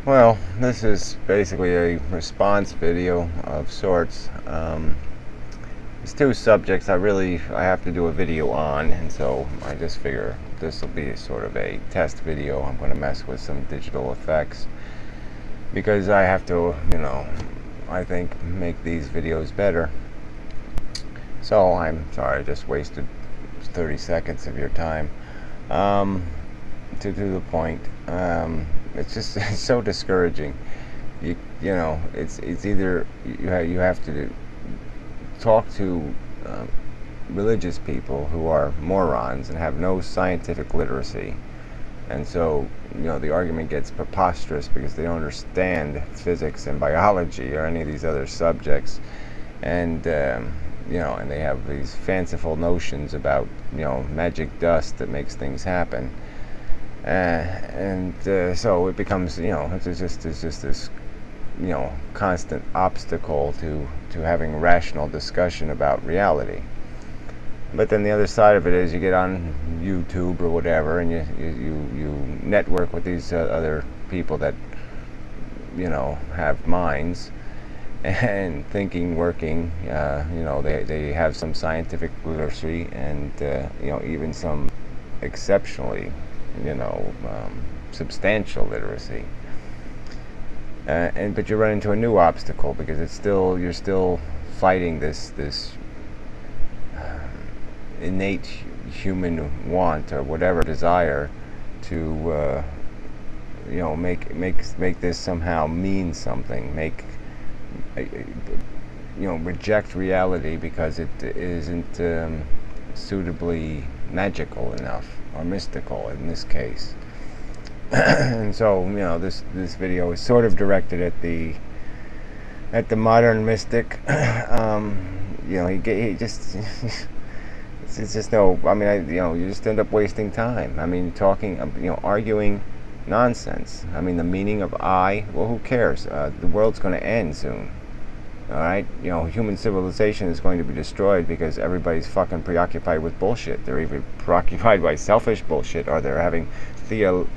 Well, this is basically a response video of sorts. There's two subjects I have to do a video on, and so I just figure this will be sort of a test video. I'm going to mess with some digital effects because I have to, I think make these videos better. So I'm sorry I just wasted 30 seconds of your time. To the point, it's just it's so discouraging. It's either you have to talk to religious people who are morons and have no scientific literacy, and so the argument gets preposterous because they don't understand physics and biology or any of these other subjects, and and they have these fanciful notions about magic dust that makes things happen. So it becomes, it's just this, constant obstacle to having rational discussion about reality. But then the other side of it is you get on YouTube or whatever, and you network with these other people that, have minds and thinking, working. They have some scientific literacy and even some exceptionally substantial literacy, but you run into a new obstacle because you're still fighting this innate human want or whatever desire to make this somehow mean something, reject reality because it isn't suitably magical enough or mystical in this case. And so this video is sort of directed at the modern mystic. He just it's just no. I mean, you just end up wasting time. I mean, talking, arguing nonsense. I mean, the meaning of I. Well, who cares? The world's going to end soon. All right, human civilization is going to be destroyed because everybody's fucking preoccupied with bullshit. They're either preoccupied by selfish bullshit, or they're having theoretical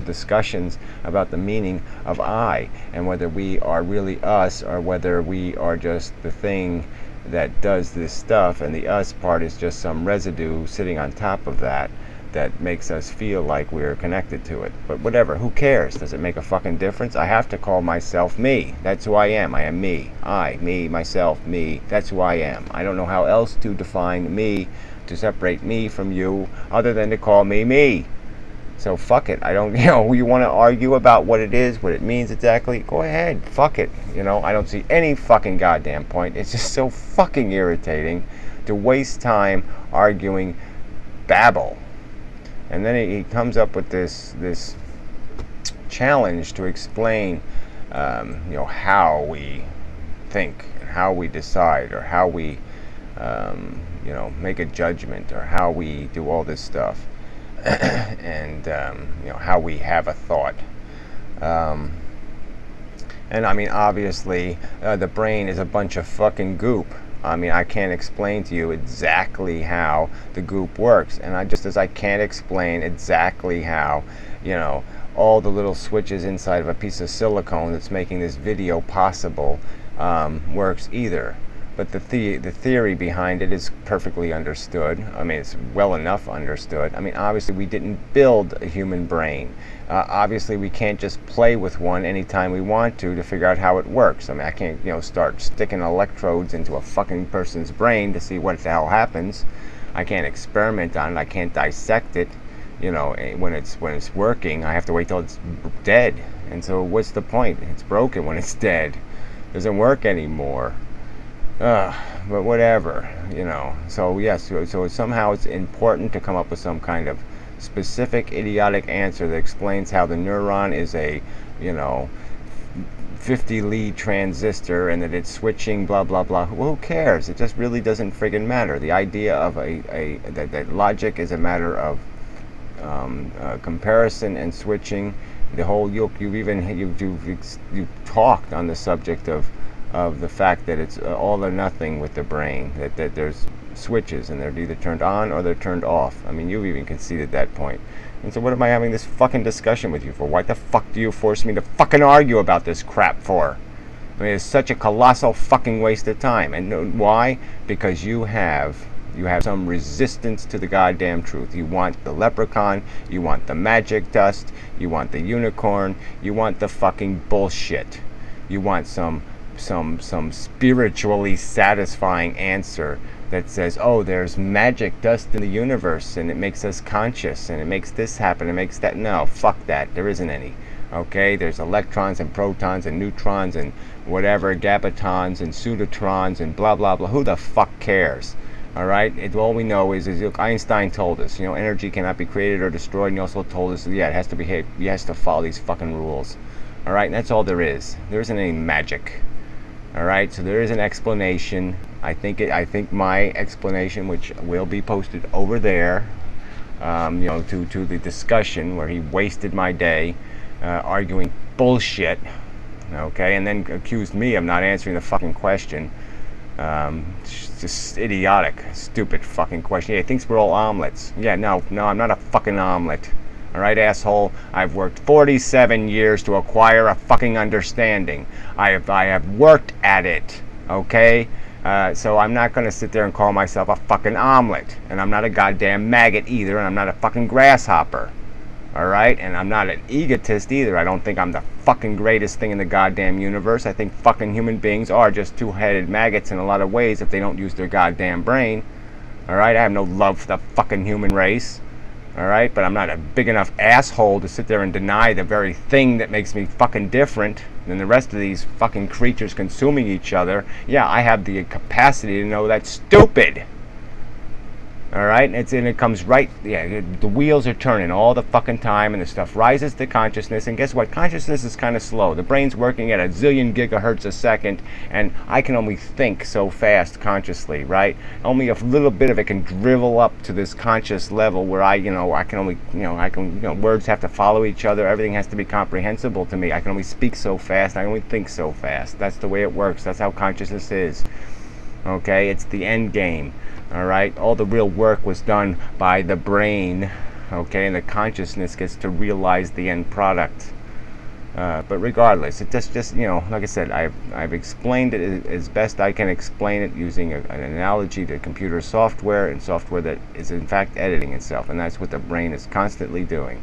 discussions about the meaning of I and whether we are really us or whether we are just the thing that does this stuff, and the us part is just some residue sitting on top of that makes us feel like we're connected to it. But whatever, who cares? Does it make a fucking difference? I have to call myself me. That's who I am. I am me. Me, myself, me. That's who I am. I don't know how else to define me, to separate me from you, other than to call me me. So fuck it. I don't, you want to argue about what it is, what it means exactly, go ahead. Fuck it. I don't see any fucking goddamn point. It's just so fucking irritating to waste time arguing babble. And then he comes up with this challenge to explain, how we think and how we decide, or how we, make a judgment, or how we do all this stuff, and how we have a thought. And I mean, obviously, the brain is a bunch of fucking goop. I mean, I can't explain to you exactly how the goop works, and just as I can't explain exactly how, all the little switches inside of a piece of silicone that's making this video possible works either. But the theory behind it is perfectly understood. I mean, it's well enough understood. I mean, obviously we didn't build a human brain. Obviously we can't just play with one anytime we want to figure out how it works. I mean, I can't, start sticking electrodes into a fucking person's brain to see what the hell happens. I can't experiment on it. I can't dissect it. When it's working, I have to wait till it's dead. And so what's the point? It's broken when it's dead. It doesn't work anymore. But whatever, So yes, so somehow it's important to come up with some kind of specific idiotic answer that explains how the neuron is a, 50 lead transistor and that it's switching blah blah blah. Well, who cares? It just really doesn't friggin' matter. The idea of that logic is a matter of comparison and switching. The whole you've talked on the subject of the fact that it's all or nothing with the brain, that there's switches and they're either turned on or they're turned off. I mean, you've even conceded that point. And so what am I having this fucking discussion with you for? Why the fuck do you force me to fucking argue about this crap for? I mean, it's such a colossal fucking waste of time. And why? Because you have some resistance to the goddamn truth. You want the leprechaun, you want the magic dust, you want the unicorn, you want the fucking bullshit. You want some spiritually satisfying answer that says, oh, there's magic dust in the universe and it makes us conscious and it makes this happen, it makes that. No, fuck that. There isn't any. Okay, there's electrons and protons and neutrons and whatever, gabatons and pseudotrons and blah blah blah. Who the fuck cares? All right, all we know is look, Einstein told us, energy cannot be created or destroyed, and he also told us, yeah, it has to behave, it has to follow these fucking rules. All right, and that's all there is. There isn't any magic. All right, so there is an explanation. I think my explanation, which will be posted over there, to the discussion where he wasted my day arguing bullshit, okay, and then accused me of not answering the fucking question. Just idiotic, stupid fucking question. Yeah, he thinks we're all omelets. Yeah, no, I'm not a fucking omelet. All right, asshole. I've worked 47 years to acquire a fucking understanding. I have worked at it. Okay, so I'm not gonna sit there and call myself a fucking omelet. And I'm not a goddamn maggot either. And I'm not a fucking grasshopper. All right, and I'm not an egotist either. I don't think I'm the fucking greatest thing in the goddamn universe. I think fucking human beings are just two-headed maggots in a lot of ways if they don't use their goddamn brain. All right, I have no love for the fucking human race. All right, but I'm not a big enough asshole to sit there and deny the very thing that makes me fucking different than the rest of these fucking creatures consuming each other. Yeah, I have the capacity to know that's stupid. All right, and it comes right, yeah, the wheels are turning all the fucking time and the stuff rises to consciousness, and guess what? Consciousness is kind of slow. The brain's working at a zillion gigahertz a second, and I can only think so fast consciously, right? Only a little bit of it can drivel up to this conscious level where I can only, words have to follow each other, everything has to be comprehensible to me. I can only speak so fast, I can only think so fast. That's the way it works. That's how consciousness is. Okay, it's the end game. All right, all the real work was done by the brain. Okay, and the consciousness gets to realize the end product. But regardless, it just like I said, I've explained it as best I can explain it using an analogy to computer software and software that is in fact editing itself, and that's what the brain is constantly doing.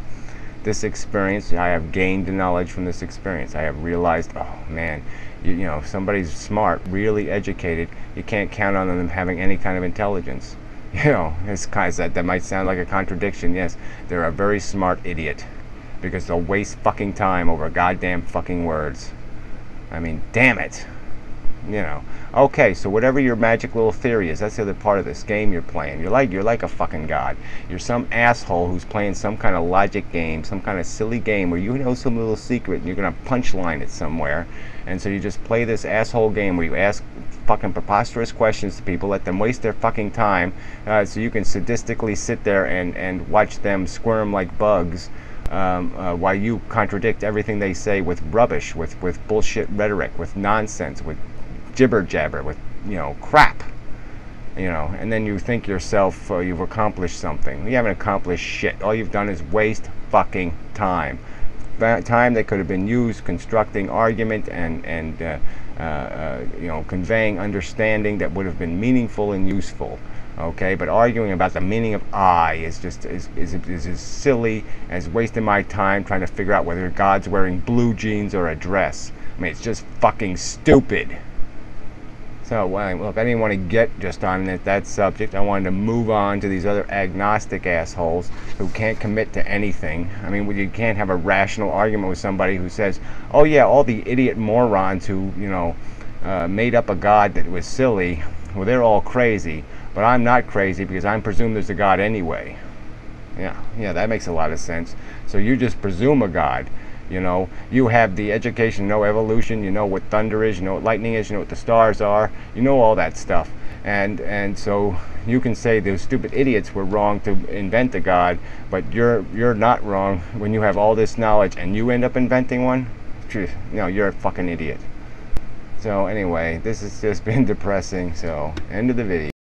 This experience, I have gained knowledge from this experience. I have realized, oh man, if somebody's smart, really educated, you can't count on them having any kind of intelligence. That might sound like a contradiction. Yes, they're a very smart idiot because they'll waste fucking time over goddamn fucking words. I mean, damn it. Okay, so whatever your magic little theory is, that's the other part of this game you're playing. You're like a fucking god. You're some asshole who's playing some kind of logic game, some kind of silly game where you know some little secret and you're gonna punchline it somewhere. And so you just play this asshole game where you ask fucking preposterous questions to people, let them waste their fucking time, so you can sadistically sit there and watch them squirm like bugs. While you contradict everything they say with rubbish, with bullshit rhetoric, with nonsense, with jibber jabber, with crap, and then you think yourself you've accomplished something. You haven't accomplished shit. All you've done is waste fucking time that could have been used constructing argument and conveying understanding that would have been meaningful and useful. Okay, but arguing about the meaning of I is just is as silly as wasting my time trying to figure out whether God's wearing blue jeans or a dress. I mean, it's just fucking stupid. So, well, look, I didn't want to get just on that subject. I wanted to move on to these other agnostic assholes who can't commit to anything. I mean, you can't have a rational argument with somebody who says, oh yeah, all the idiot morons who, made up a God that was silly, well, they're all crazy. But I'm not crazy because I presume there's a God anyway. Yeah, that makes a lot of sense. So you just presume a God. You have the education, know evolution, you know what thunder is, you know what lightning is, you know what the stars are, you know all that stuff. And so you can say those stupid idiots were wrong to invent a God, but you're not wrong when you have all this knowledge and you end up inventing one. You're a fucking idiot. So anyway, this has just been depressing, so end of the video.